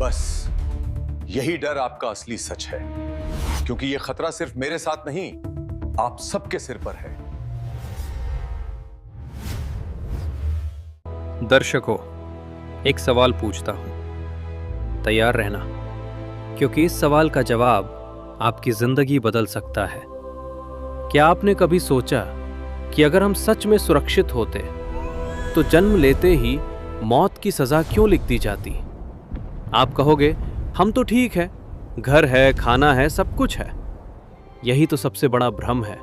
बस यही डर आपका असली सच है, क्योंकि यह खतरा सिर्फ मेरे साथ नहीं, आप सबके सिर पर है। दर्शकों, एक सवाल पूछता हूं, तैयार रहना, क्योंकि इस सवाल का जवाब आपकी जिंदगी बदल सकता है। क्या आपने कभी सोचा कि अगर हम सच में सुरक्षित होते तो जन्म लेते ही मौत की सजा क्यों लिख दी जाती? आप कहोगे, हम तो ठीक है, घर है, खाना है, सब कुछ है। यही तो सबसे बड़ा भ्रम है।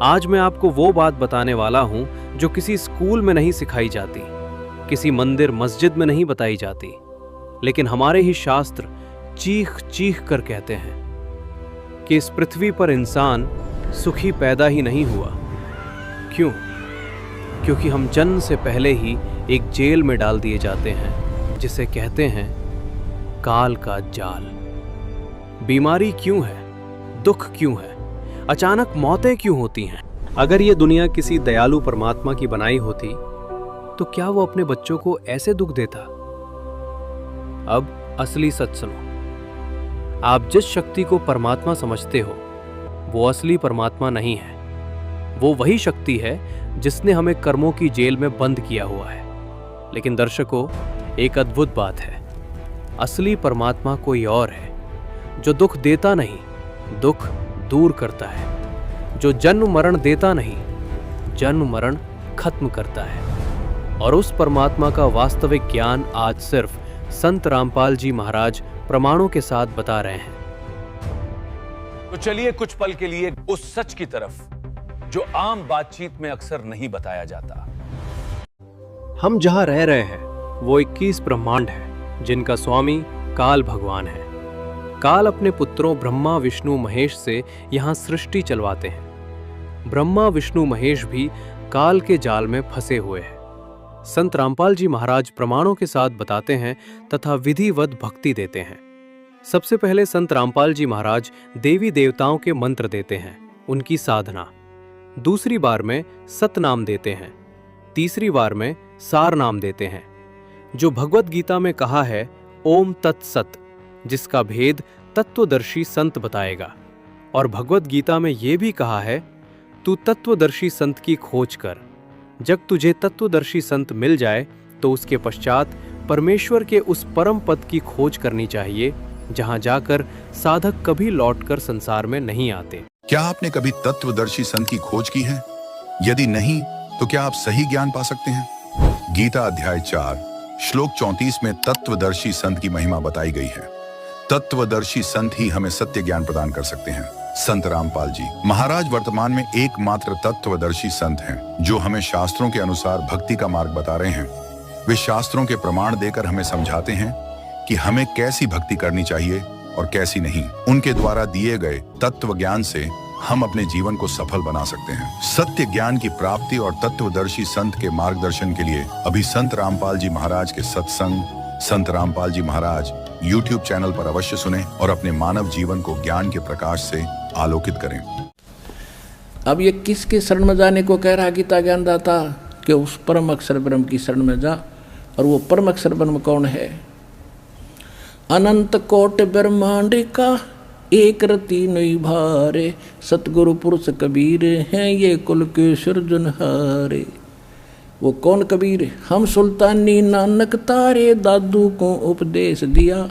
आज मैं आपको वो बात बताने वाला हूं जो किसी स्कूल में नहीं सिखाई जाती, किसी मंदिर मस्जिद में नहीं बताई जाती, लेकिन हमारे ही शास्त्र चीख चीख कर कहते हैं कि इस पृथ्वी पर इंसान सुखी पैदा ही नहीं हुआ। क्यों? क्योंकि हम जन्म से पहले ही एक जेल में डाल दिए जाते हैं, जिसे कहते हैं काल का जाल। बीमारी क्यों है? दुख क्यों है? अचानक मौतें क्यों होती हैं? अगर ये दुनिया किसी दयालु परमात्मा की बनाई होती तो क्या वो अपने बच्चों को ऐसे दुख देता? अब असली सच सुनो। आप जिस शक्ति को परमात्मा समझते हो वो असली परमात्मा नहीं है। वो वही शक्ति है जिसने हमें कर्मों की जेल में बंद किया हुआ है। लेकिन दर्शकों, एक अद्भुत बात है, असली परमात्मा कोई और है, जो दुख देता नहीं, दुख दूर करता है, जो जन्म मरण देता नहीं, जन्म मरण खत्म करता है। और उस परमात्मा का वास्तविक ज्ञान आज सिर्फ संत रामपाल जी महाराज प्रमाणों के साथ बता रहे हैं। तो चलिए कुछ पल के लिए उस सच की तरफ जो आम बातचीत में अक्सर नहीं बताया जाता। हम जहां रह रहे हैं वो 21 ब्रह्मांड है, जिनका स्वामी काल भगवान है। काल अपने पुत्रों ब्रह्मा विष्णु महेश से यहां सृष्टि चलवाते हैं। ब्रह्मा विष्णु महेश भी काल के जाल में फंसे हुए हैं। संत रामपाल जी महाराज प्रमाणों के साथ बताते हैं तथा विधिवत भक्ति देते हैं। सबसे पहले संत रामपाल जी महाराज देवी देवताओं के मंत्र देते हैं, उनकी साधना। दूसरी बार में सतनाम देते हैं। तीसरी बार में सार नाम देते हैं, जो भगवत गीता में कहा है ओम तत्सत, जिसका भेद तत्वदर्शी संत बताएगा। और भगवत गीता में यह भी कहा है तू तत्वदर्शी संत की खोज कर। जब तुझे तत्वदर्शी संत मिल जाए तो उसके पश्चात परमेश्वर के उस परम पद की खोज करनी चाहिए, जहां जाकर साधक कभी लौटकर संसार में नहीं आते। क्या आपने कभी तत्वदर्शी संत की खोज की है? यदि नहीं, तो क्या आप सही ज्ञान पा सकते हैं? गीता अध्याय 4 श्लोक 34 में तत्वदर्शी संत की महिमा बताई गई है। तत्वदर्शी संत ही हमें सत्य ज्ञान प्रदान कर सकते हैं। संत रामपाल जी महाराज वर्तमान में एकमात्र तत्वदर्शी संत हैं, जो हमें शास्त्रों के अनुसार भक्ति का मार्ग बता रहे हैं। वे शास्त्रों के प्रमाण देकर हमें समझाते हैं कि हमें कैसी भक्ति करनी चाहिए और कैसी नहीं। उनके द्वारा दिए गए तत्व ज्ञान से हम अपने जीवन को सफल बना सकते हैं। सत्य ज्ञान की प्राप्ति और तत्वदर्शी संत के मार्गदर्शन के लिए अभी संत रामपाल जी महाराज के सत्संग संत रामपाल जी महाराज YouTube चैनल पर अवश्य सुनें और अपने मानव जीवन को ज्ञान के प्रकाश से आलोकित करें। अब ये किसके शरण में जाने को कह रहा गीता ज्ञानदाता? कि उस परम अक्षर ब्रह्म की शरण में जा। और वो परम अक्षर ब्रह्म कौन है? अनंत कोट ब्रह्मांड का एक रति नहीं भारे, सतगुरु पुरुष कबीर हैं ये कुल के सृजनहारे। वो कौन कबीर? हम सुल्तानी नानक तारे, दादू को उपदेश दिया,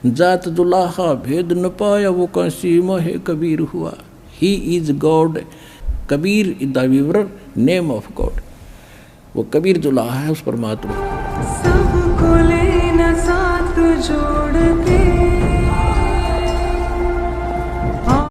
जात दुलाहा भेद न पाया, वो कंसी मोहे कबीर हुआ। He is God, Kabir is the weaver name of God. वो कबीर दुलाहा है उस परमात्मा।